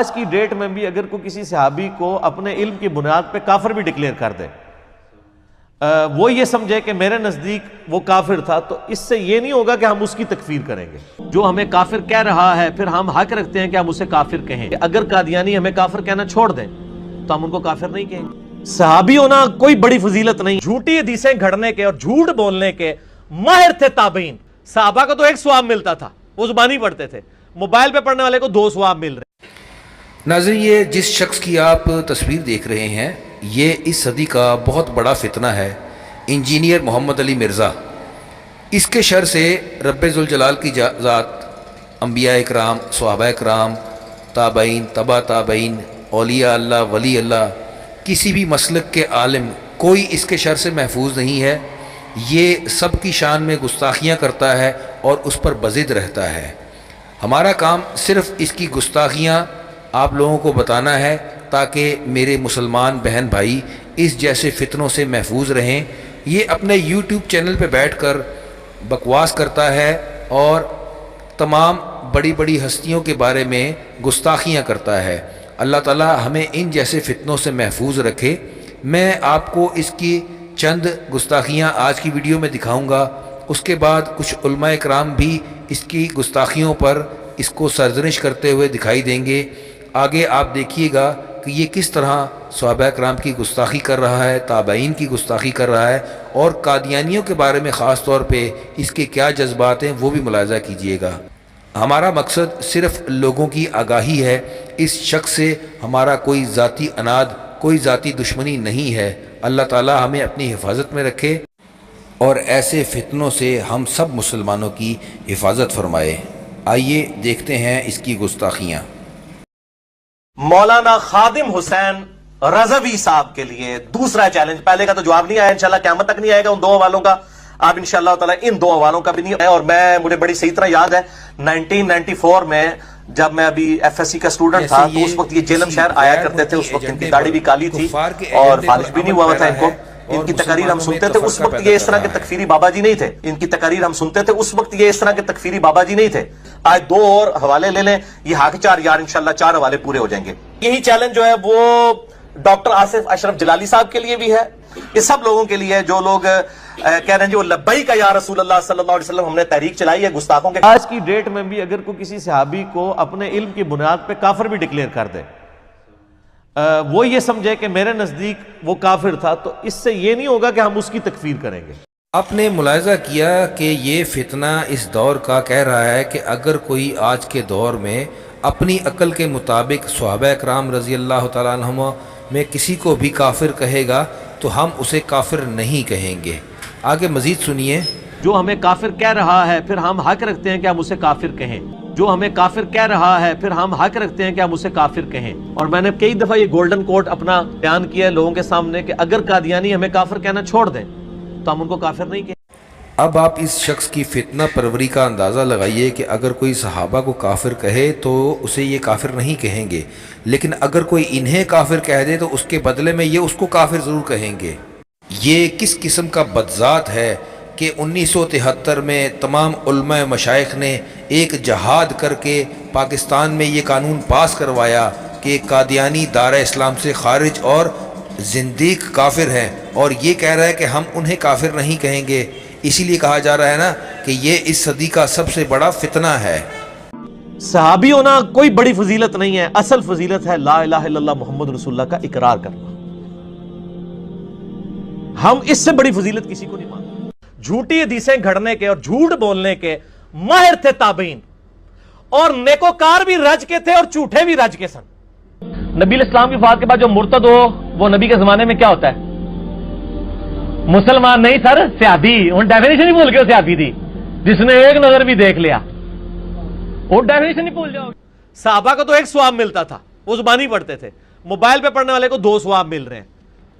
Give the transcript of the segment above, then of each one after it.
آج کی ڈیٹ میں بھی اگر کوئی کسی صحابی کو اپنے علم کی بنیاد پہ کافر بھی ڈکلیئر کر دے، وہ یہ سمجھے کہ میرے نزدیک وہ کافر تھا، تو اس سے یہ نہیں ہوگا کہ ہم اس کی تکفیر کریں گے۔ جو ہمیں کافر کہہ رہا ہے پھر ہم حق رکھتے ہیں کہ ہم اسے کافر کہیں۔ اگر قادیانی ہمیں کافر کہنا چھوڑ دیں تو ہم ان کو کافر نہیں کہیں گے۔ صحابی ہونا کوئی بڑی فضیلت نہیں، جھوٹی حدیثیں گھڑنے کے اور جھوٹ بولنے کے ماہر تھے تابعین۔ صحابہ کو تو ایک ثواب ملتا تھا، وہ زبانی پڑھتے تھے، موبائل پہ پڑھنے والے کو 2 ثواب مل رہے۔ ناظرین، یہ جس شخص کی آپ تصویر دیکھ رہے ہیں یہ اس صدی کا بہت بڑا فتنہ ہے، انجینئر محمد علی مرزا۔ اس کے شر سے رب ذوالجلال کی ذات، انبیاء اکرام، صحابہ اکرام، تابعین، تبع تابعین، اولیاء اللہ، ولی اللہ، کسی بھی مسلک کے عالم کوئی اس کے شر سے محفوظ نہیں ہے۔ یہ سب کی شان میں گستاخیاں کرتا ہے اور اس پر بضد رہتا ہے۔ ہمارا کام صرف اس کی گستاخیاں آپ لوگوں کو بتانا ہے تاکہ میرے مسلمان بہن بھائی اس جیسے فتنوں سے محفوظ رہیں۔ یہ اپنے یوٹیوب چینل پہ بیٹھ کر بکواس کرتا ہے اور تمام بڑی بڑی ہستیوں کے بارے میں گستاخیاں کرتا ہے۔ اللہ تعالی ہمیں ان جیسے فتنوں سے محفوظ رکھے۔ میں آپ کو اس کی چند گستاخیاں آج کی ویڈیو میں دکھاؤں گا، اس کے بعد کچھ علماء اکرام بھی اس کی گستاخیوں پر اس کو سرزنش کرتے ہوئے دکھائی دیں گے۔ آگے آپ دیکھیے گا کہ یہ کس طرح صحابہ اکرام کی گستاخی کر رہا ہے، تابعین کی گستاخی کر رہا ہے، اور قادیانیوں کے بارے میں خاص طور پہ اس کے کیا جذبات ہیں وہ بھی ملاحظہ کیجیے گا۔ ہمارا مقصد صرف لوگوں کی آگاہی ہے، اس شخص سے ہمارا کوئی ذاتی اناد، کوئی ذاتی دشمنی نہیں ہے۔ اللہ تعالی ہمیں اپنی حفاظت میں رکھے اور ایسے فتنوں سے ہم سب مسلمانوں کی حفاظت فرمائے۔ آئیے دیکھتے ہیں اس کی گستاخیاں۔ مولانا خادم حسین رضوی صاحب کے لیے دوسرا چیلنج، پہلے کا تو جواب نہیں آیا، انشاءاللہ قیامت تک نہیں آئے گا ان 2 حوالوں کا، اب انشاءاللہ تعالی ان 2 حوالوں کا بھی نہیں ہے۔ اور مجھے بڑی صحیح طرح یاد ہے 1994 میں جب میں ابھی ایف ایس سی کا سٹوڈنٹ تھا تو اس وقت یہ جیلم شہر آیا کرتے تھے، اس وقت ان کی داڑھی بھی کالی تھی اور فالج بھی نہیں ہوا تھا ان کو۔ ان کی تقاریر ہم سنتے تھے، اس وقت یہ اس طرح کے تکفیری بابا جی نہیں تھے۔ ان کی تقاریر ہم سنتے تھے، اس وقت یہ اس طرح کے تکفیری بابا جی نہیں تھے۔ آج 2 اور حوالے لے لیں، یہ ہاں 4 یار انشاءاللہ 4 حوالے پورے ہو جائیں گے۔ یہی چیلنج جو ہے وہ ڈاکٹر آصف اشرف جلالی صاحب کے لیے بھی ہے، یہ سب لوگوں کے لیے جو لوگ کہہ رہے ہیں جو لبیک یا رسول اللہ صلی اللہ علیہ وسلم، ہم نے تحریک چلائی ہے گستاخوں کے۔ آج کی ڈیٹ میں بھی اگر کوئی کسی صحابی کو اپنے علم کی بنیاد پہ کافر بھی ڈکلیئر کر دے، وہ یہ سمجھے کہ میرے نزدیک وہ کافر تھا، تو اس سے یہ نہیں ہوگا کہ ہم اس کی تکفیر کریں گے۔ آپ نے ملاحظہ کیا کہ یہ فتنہ اس دور کا کہہ رہا ہے کہ اگر کوئی آج کے دور میں اپنی عقل کے مطابق صحابہ اکرام رضی اللہ تعالیٰ عنہم میں کسی کو بھی کافر کہے گا تو ہم اسے کافر نہیں کہیں گے۔ آگے مزید سنیے۔ جو ہمیں کافر کہہ رہا ہے پھر ہم حق رکھتے ہیں کہ ہم اسے کافر کہیں۔ جو ہمیں کافر کہہ رہا ہے پھر ہم حق رکھتے ہیں کہ ہم اسے کافر کہیں۔ اور میں نے کئی دفعہ یہ گولڈن کوٹ اپنا بیان کیا ہے لوگوں کے سامنے کہ اگر قادیانی ہمیں کافر کہنا چھوڑ دیں تو ہم ان کو کافر نہیں کہیں۔ اب آپ اس شخص کی فتنہ پروری کا اندازہ لگائیے کہ اگر کوئی صحابہ کو کافر کہے تو اسے یہ کافر نہیں کہیں گے، لیکن اگر کوئی انہیں کافر کہہ دے تو اس کے بدلے میں یہ اس کو کافر ضرور کہیں گے۔ یہ کس قسم کا بدذات ہے کہ 1973 میں تمام علماء مشائخ نے ایک جہاد کر کے پاکستان میں یہ قانون پاس کروایا کہ قادیانی دار اسلام سے خارج اور زندیق کافر ہیں، اور یہ کہہ رہا ہے کہ ہم انہیں کافر نہیں کہیں گے۔ اسی لیے کہا جا رہا ہے نا کہ یہ اس صدی کا سب سے بڑا فتنہ ہے۔ صحابی ہونا کوئی بڑی فضیلت نہیں ہے، اصل فضیلت ہے لا الہ الا اللہ محمد رسول اللہ کا اقرار کرنا۔ ہم اس سے بڑی فضیلت کسی کو نہیں مانتے۔ جھوٹی حدیثیں گھڑنے کے اور جھوٹ بولنے کے ماہر تھے تابعین، اور نیکوکار بھی رج کے تھے اور جھوٹے بھی رج کے سن۔ نبی علیہ السلام کی وفات کے بعد جو مرتد ہو وہ نبی کے زمانے میں کیا ہوتا ہے؟ مسلمان نہیں سر، صحابی۔ ان ڈیفینیشن ہی بھول گئے، صحابی تھی جس نے ایک نظر بھی دیکھ لیا، وہ ڈیفینیشن ہی بھول جاؤ۔ صحابہ کو تو ایک ثواب ملتا تھا، وہ زبانی پڑھتے تھے، موبائل پہ پڑھنے والے کو 2 ثواب مل رہے ہیں،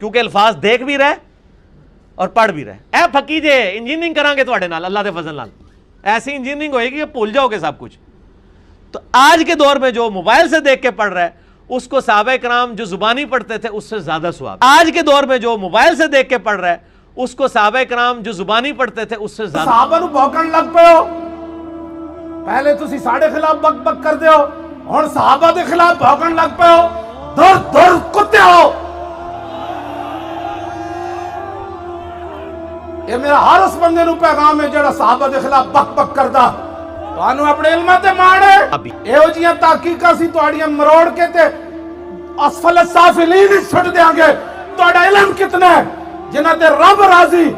کیونکہ الفاظ دیکھ بھی رہے اور پڑھ بھی رہے۔ اے پھکی جے انجینئرنگ کران گے تواڈے نال، اللہ دے فضل نال ایسی انجینئرنگ ہوئے گی کہ بھول جاؤ گے سب کچھ۔ تو آج کے دور میں جو موبائل سے دیکھ کے پڑھ رہا ہے اس کو صحابہ کرام جو زبانی پڑھتے تھے اس سے زیادہ ثواب۔ آج کے دور میں جو موبائل سے دیکھ کے پڑھ رہا ہے اس کو صحابہ کرام جو زبانی پڑھتے تھے اس سے زیادہ۔ صحابہ نو بھوکن لگ پے ہو، پہلے تسی ساڈے خلاف بک بک کر دے ہو، ہن صحابہ دے خلاف بھوکن لگ پے ہو، دور دور کتے ہو۔ یہ میرا ہر اس بندے نو پیغام ہے جڑا صحابہ دے خلاف بک بک کردا، تانوں اپنے علم تے مانے ایہو جیاں تحقیقاں سی تہاڈیاں مروڑ کے تے اسفل السافلین چھٹ دیاں گے۔ تہاڈا علم کتنا ہے جنہاں تے رب راضی،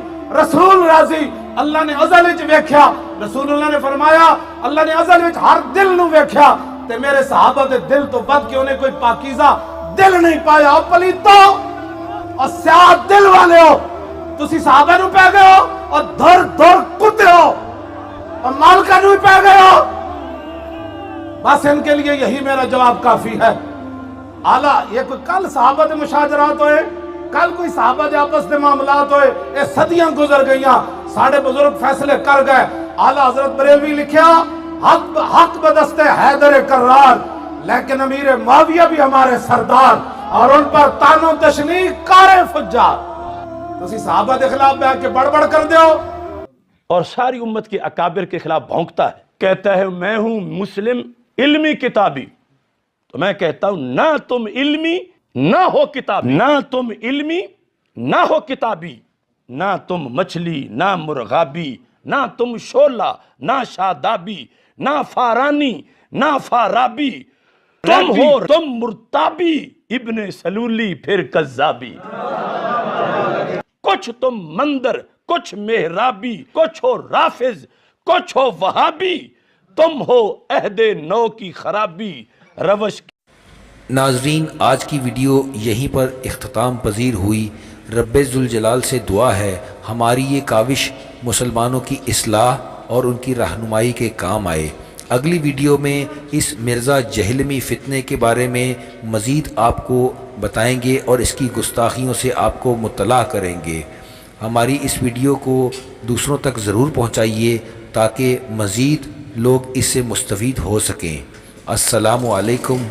رسول راضی، اللہ نے ازل وچ ویکھیا، رسول اللہ نے فرمایا اللہ نے ازل وچ ہر دل نو ویکھیا تے میرے صحابہ دے دل تو ود کے انہیں کوئی پاکیزہ دل نہیں پایا۔ او پلیتو اور سیاہ دل والے ہو، تسی صحابہ نو پہ گئے ہو اور دھر دھر کتے ہو اور مالکہ نو پہ گئے ہو۔ بس ان کے لیے یہی میرا جواب کافی ہے۔ اعلیٰ یہ کوئی کل صحابہ دے مشاجرات ہوئے، کل کوئی صحابہ دے آپس دے معاملات ہوئے، یہ صدیاں گزر گئیاں، ساڑھے بزرگ فیصلے کر گئے۔ اعلیٰ حضرت بریلوی لکھیا حق بدست حیدر کرار، لیکن امیر معاویہ بھی ہمارے سردار، اور ان پر تان و تشنیع کار فجار۔ تسی صحابہ دے خلاف بیٹھ کے بڑبڑ کر دیو اور ساری امت کے اکابر کے خلاف بھونکتا ہے، کہتا ہے میں ہوں مسلم علمی کتابی۔ تو میں کہتا ہوں نہ تم علمی نہ ہو کتابی، نہ تم علمی نہ ہو کتابی، نہ تم مچھلی نہ مرغابی، نہ تم شعلہ نہ شادابی، نہ فارانی نہ فارابی، تم ہو تم مرتابی، ابن سلولی پھر کذابی۔ کچھ تم مندر، کچھ محرابی، کچھ ہو رافض، کچھ ہو وہابی، تم ہو عہد نو کی خرابی روش۔ ناظرین آج کی ویڈیو یہیں پر اختتام پذیر ہوئی۔ رب ذوالجلال سے دعا ہے ہماری یہ کاوش مسلمانوں کی اصلاح اور ان کی رہنمائی کے کام آئے۔ اگلی ویڈیو میں اس مرزا جہلمی فتنے کے بارے میں مزید آپ کو بتائیں گے اور اس کی گستاخیوں سے آپ کو مطلع کریں گے۔ ہماری اس ویڈیو کو دوسروں تک ضرور پہنچائیے تاکہ مزید لوگ اس سے مستفید ہو سکیں۔ السلام علیکم۔